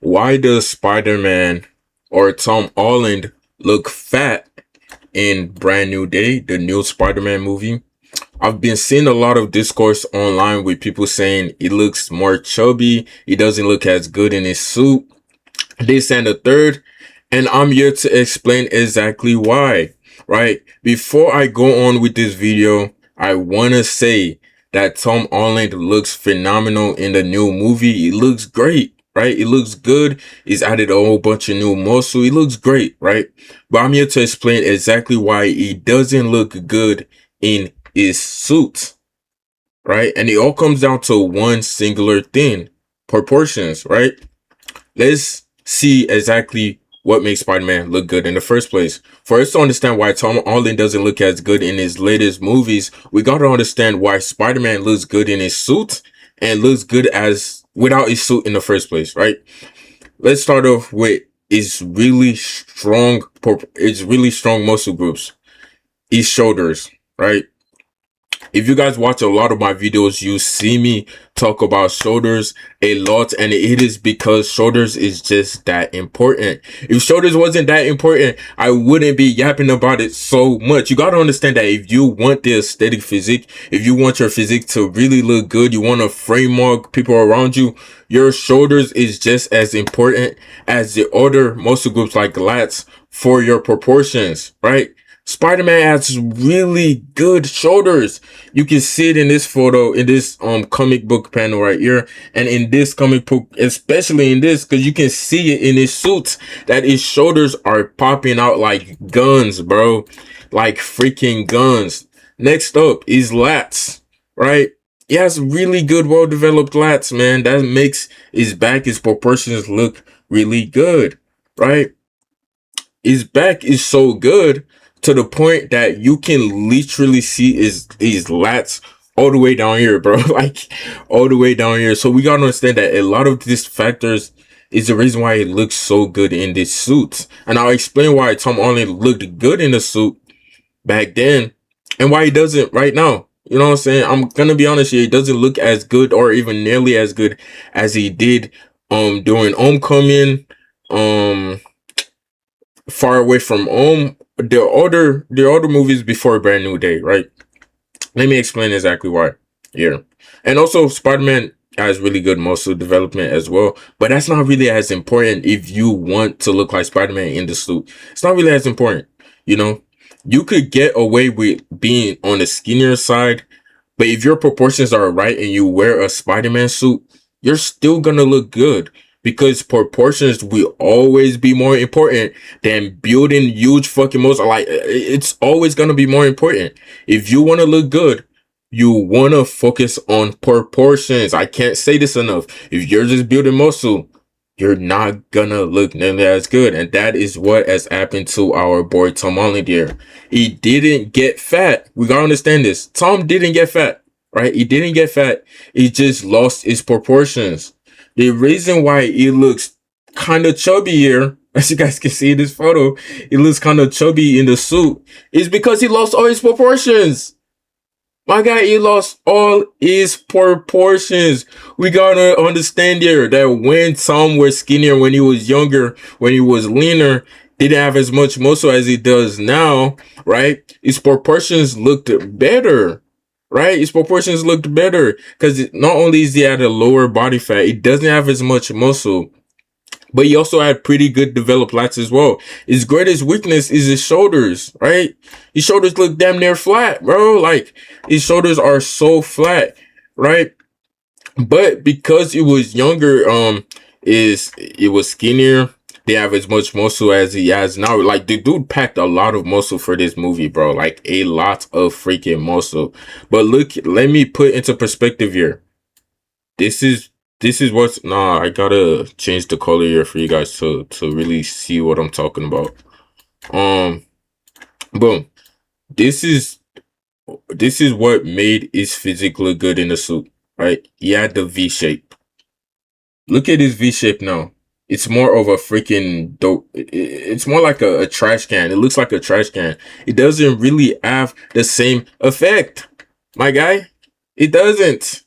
Why does Spider-Man or Tom Holland look fat in Brand New Day, the new Spider-Man movie? I've been seeing a lot of discourse online with people saying he looks more chubby, he doesn't look as good in his suit, this and the third, and I'm here to explain exactly why, right? Before I go on with this video, I want to say that Tom Holland looks phenomenal in the new movie. He looks great, right? He looks good. He's added a whole bunch of new muscle. He looks great, right? But I'm here to explain exactly why he doesn't look good in his suit, right? And it all comes down to one singular thing: proportions, right? Let's see exactly what makes Spider-Man look good in the first place. For us to understand why Tom Holland doesn't look as good in his latest movies, we gotta understand why Spider-Man looks good in his suit and looks good as without his suit in the first place, right? Let's start off with his really strong muscle groups, his shoulders, right? If you guys watch a lot of my videos, you see me talk about shoulders a lot, and it is because shoulders is just that important. If shoulders wasn't that important, I wouldn't be yapping about it so much. You gotta understand that if you want the aesthetic physique, if you want your physique to really look good, you want to frame people around you, your shoulders is just as important as the other muscle groups like lats for your proportions, right? Spider-Man has really good shoulders. You can see it in this photo, in this comic book panel right here, and in this comic book, especially in this, because you can see it in his suits that his shoulders are popping out like guns, bro, like freaking guns. Next up is lats, right? He has really good, well-developed lats, man. That makes his back, his proportions look really good, right? His back is so good to the point that you can literally see his lats all the way down here, bro. Like all the way down here. So we gotta understand that a lot of these factors is the reason why it looks so good in this suit. And I'll explain why Tom Holland looked good in the suit back then and why he doesn't right now. You know what I'm saying? I'm gonna be honest here, he doesn't look as good or even nearly as good as he did during Homecoming, um Far Away From Home, the other movies before Brand New Day, right? Let me explain exactly why here. And also Spider-Man has really good muscle development as well, but that's not really as important if you want to look like Spider-Man in the suit. It's not really as important, you know. You could get away with being on the skinnier side, but if your proportions are right and you wear a Spider-Man suit, you're still gonna look good because proportions will always be more important than building huge fucking muscle. Like it's always gonna be more important. If you want to look good, you want to focus on proportions. I can't say this enough. If you're just building muscle, you're not gonna look nearly as good. And that is what has happened to our boy Tom Holland here. He didn't get fat. We gotta understand this. Tom didn't get fat, right? He didn't get fat. He just lost his proportions. The reason why he looks kind of chubby here, as you guys can see in this photo, he looks kind of chubby in the suit, is because he lost all his proportions. My guy, he lost all his proportions. We gotta understand here that when Tom was skinnier, when he was younger, when he was leaner, didn't have as much muscle as he does now, right? His proportions looked better, right? His proportions looked better because not only is he at a lower body fat, he doesn't have as much muscle, but he also had pretty good developed lats as well. His greatest weakness is his shoulders, right? His shoulders look damn near flat, bro. Like his shoulders are so flat, right? But because he was younger, is it was skinnier. They have as much muscle as he has now. Like the dude packed a lot of muscle for this movie, bro. Like a lot of freaking muscle. But look, let me put into perspective here. This is what's nah. I gotta change the color here for you guys to really see what I'm talking about. Um, boom. This is what made his physique look good in the suit, right? He had the V shape. Look at his V shape now. It's more of a freaking dope. It's more like a trash can. It looks like a trash can. It doesn't really have the same effect, my guy. It doesn't.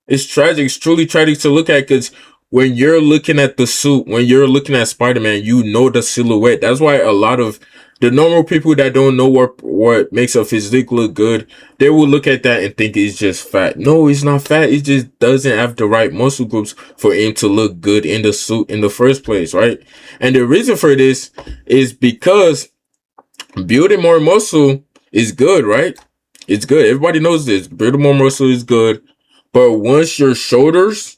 It's tragic. It's truly tragic to look at because when you're looking at the suit, when you're looking at Spider-Man, you know the silhouette. That's why a lot of the normal people that don't know what makes a physique look good, they will look at that and think it's just fat. No, it's not fat. It just doesn't have the right muscle groups for him to look good in the suit in the first place, right? And the reason for this is because building more muscle is good, right? It's good. Everybody knows this. Building more muscle is good. But once your shoulders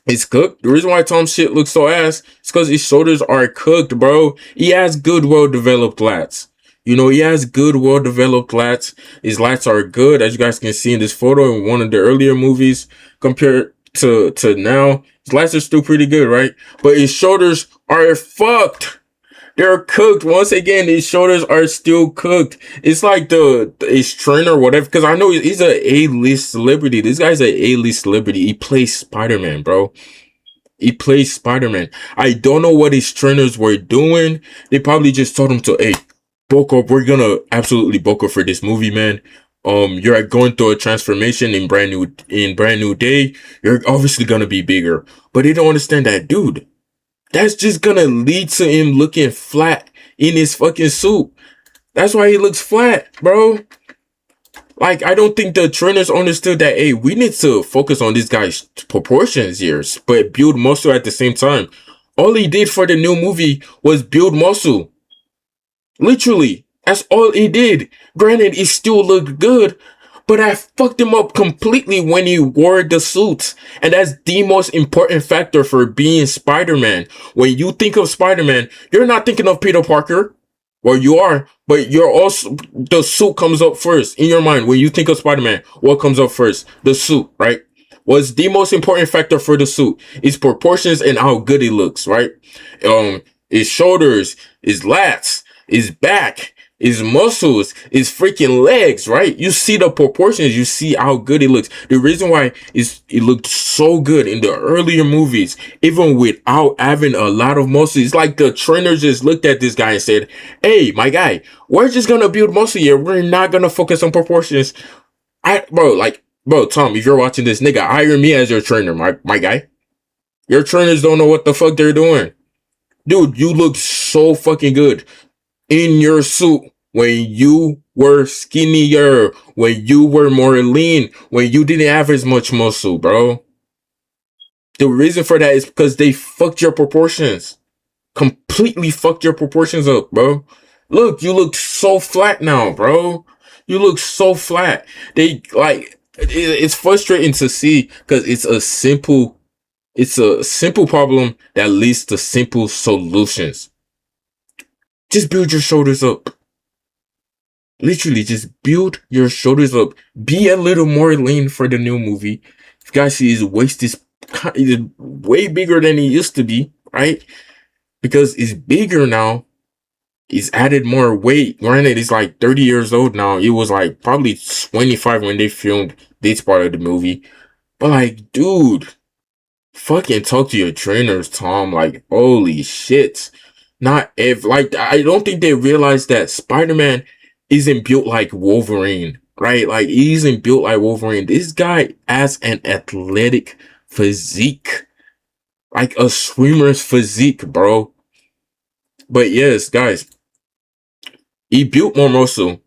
is cooked, the reason why Tom's shit looks so ass is because his shoulders are cooked, bro. He has good, well-developed lats. You know, he has good, well-developed lats. His lats are good, as you guys can see in this photo in one of the earlier movies compared to now. His lats are still pretty good, right? But his shoulders are fucked. They're cooked. Once again, his shoulders are still cooked. It's like his trainer or whatever. Because I know he's a A-list celebrity. This guy's a A-list celebrity. He plays Spider-Man, bro. He plays Spider-Man. I don't know what his trainers were doing. They probably just told him to, hey, bulk up. We're gonna absolutely bulk up for this movie, man. You're going through a transformation in brand new day. You're obviously gonna be bigger. But they don't understand that, dude. That's just gonna lead to him looking flat in his fucking suit. That's why he looks flat, bro. Like, I don't think the trainers understood that, hey, we need to focus on this guy's proportions here, but build muscle at the same time. All he did for the new movie was build muscle. Literally. That's all he did. Granted, he still looked good, but I fucked him up completely when he wore the suits. And that's the most important factor for being Spider-Man. When you think of Spider-Man, you're not thinking of Peter Parker. Well, you are, but you're also, the suit comes up first in your mind. When you think of Spider-Man, what comes up first? The suit, right? What's the most important factor for the suit? Its proportions and how good it looks, right? His shoulders, his lats, his back, his muscles, his freaking legs, right? You see the proportions, you see how good it looks. The reason why is it looked so good in the earlier movies, even without having a lot of muscle. It's like the trainers just looked at this guy and said, hey, my guy, we're just gonna build muscle here. We're not gonna focus on proportions. Bro, Tom, if you're watching this, nigga, hire me as your trainer, my guy. Your trainers don't know what the fuck they're doing. Dude, you look so fucking good in your suit when you were skinnier, when you were more lean, when you didn't have as much muscle, bro. The reason for that is because they fucked your proportions. Completely fucked your proportions up, bro. Look, you look so flat now, bro. You look so flat. They, like, it's frustrating to see because it's a simple problem that leads to simple solutions. Just build your shoulders up. Literally, just build your shoulders up. Be a little more lean for the new movie. If you guys see, his waist is way bigger than he used to be, right? Because it's bigger now. He's added more weight. Granted, he's like 30 years old now. He was like probably 25 when they filmed this part of the movie. But like, dude, fucking talk to your trainers, Tom. Like, holy shit. I don't think they realize that Spider-Man isn't built like Wolverine, right? Like, he isn't built like Wolverine. This guy has an athletic physique, like a swimmer's physique, bro. But yes, guys, he built more muscle,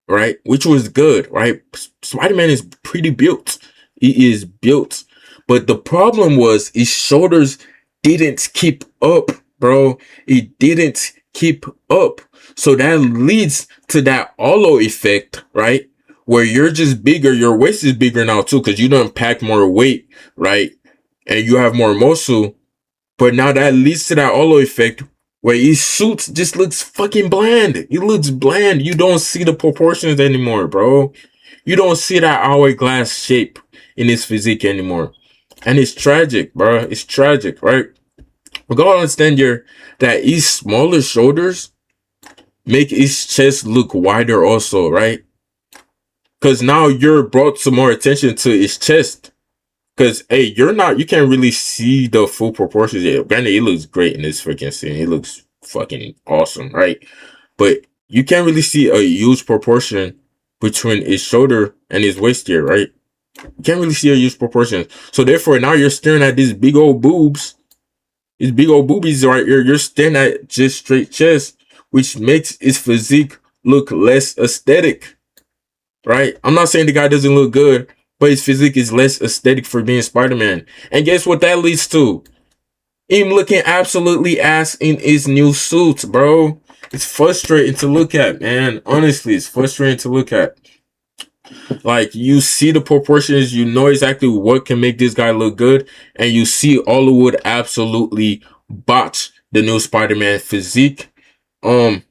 right? Which was good, right? Spider-Man is pretty built. He is built. But the problem was his shoulders didn't keep up, bro. It didn't keep up. So that leads to that hollow effect, right? Where you're just bigger, your waist is bigger now too, because you don't pack more weight, right? And you have more muscle. But now that leads to that hollow effect where his suit just looks fucking bland. It looks bland. You don't see the proportions anymore, bro. You don't see that hourglass shape in his physique anymore. And it's tragic, bro. It's tragic, right? We gotta understand here that his smaller shoulders make his chest look wider also, right? Because now you're brought some more attention to his chest. Because, hey, you can't really see the full proportions yet. Granted, it looks great in this freaking scene. It looks fucking awesome, right? But you can't really see a huge proportion between his shoulder and his waist here, right? You can't really see her use proportions. So therefore, now you're staring at these big old boobs, these big old boobies right here. You're staring at just straight chest, which makes his physique look less aesthetic, right? I'm not saying the guy doesn't look good, but his physique is less aesthetic for being Spider-Man. And guess what that leads to? Him looking absolutely ass in his new suit, bro. It's frustrating to look at, man. Honestly, it's frustrating to look at. Like, you see the proportions, you know exactly what can make this guy look good, and you see Hollywood absolutely botch the new Spider-Man physique. Not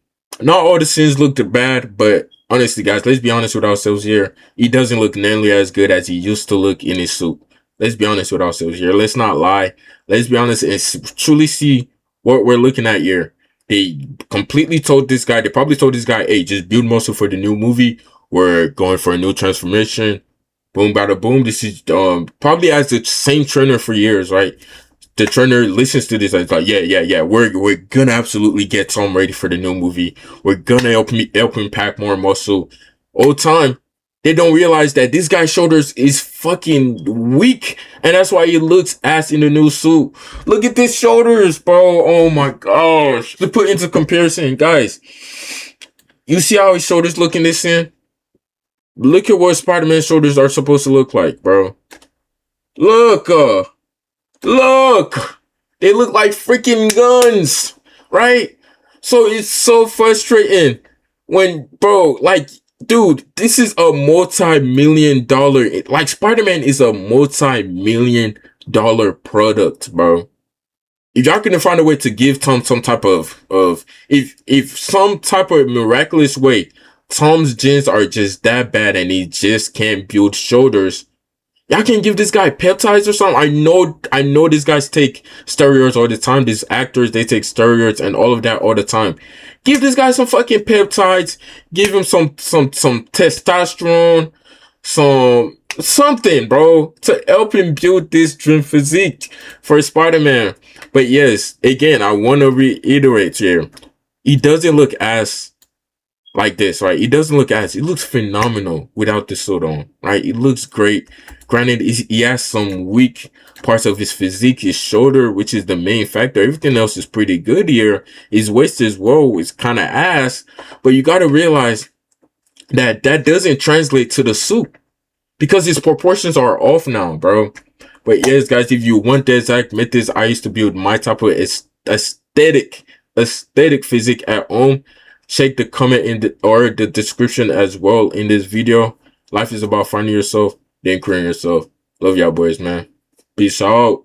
all the scenes looked bad, but honestly, guys, let's be honest with ourselves here. He doesn't look nearly as good as he used to look in his suit. Let's be honest with ourselves here. Let's not lie. Let's be honest and truly see what we're looking at here. They completely told this guy, they probably told this guy, hey, just build muscle for the new movie. We're going for a new transformation. Boom, bada boom. This is probably as the same trainer for years, right? The trainer listens to this and it's like, yeah. We're gonna absolutely get Tom ready for the new movie. We're gonna help him pack more muscle. All time, they don't realize that this guy's shoulders is fucking weak, and that's why he looks ass in the new suit. Look at this shoulders, bro. Oh my gosh. To put into comparison, guys, you see how his shoulders look in this scene? Look at what Spider-Man's shoulders are supposed to look like, bro. Look, look. They look like freaking guns, right? So it's so frustrating when, bro, like, dude, this is a multi-million dollar, like, Spider-Man is a multi-million dollar product, bro. If y'all can find a way to give Tom some type of if some type of miraculous way Tom's genes are just that bad and he just can't build shoulders, y'all can give this guy peptides or something. I know these guys take steroids all the time. These actors, they take steroids and all of that all the time. Give this guy some fucking peptides. Give him some testosterone, something, bro, to help him build this dream physique for Spider-Man. But yes, again, I want to reiterate here. He doesn't look as like this, right? He doesn't look as, he looks phenomenal without the suit on, right? He looks great. Granted, he has some weak parts of his physique, his shoulder, which is the main factor. Everything else is pretty good here. His waist as well is kind of ass, but you got to realize that that doesn't translate to the suit because his proportions are off now, bro. But yes, guys, if you want the exact methods I used to build my type of aesthetic physique at home, check the comment in or the description as well in this video. Life is about finding yourself, then creating yourself. Love y'all boys, man. Peace out.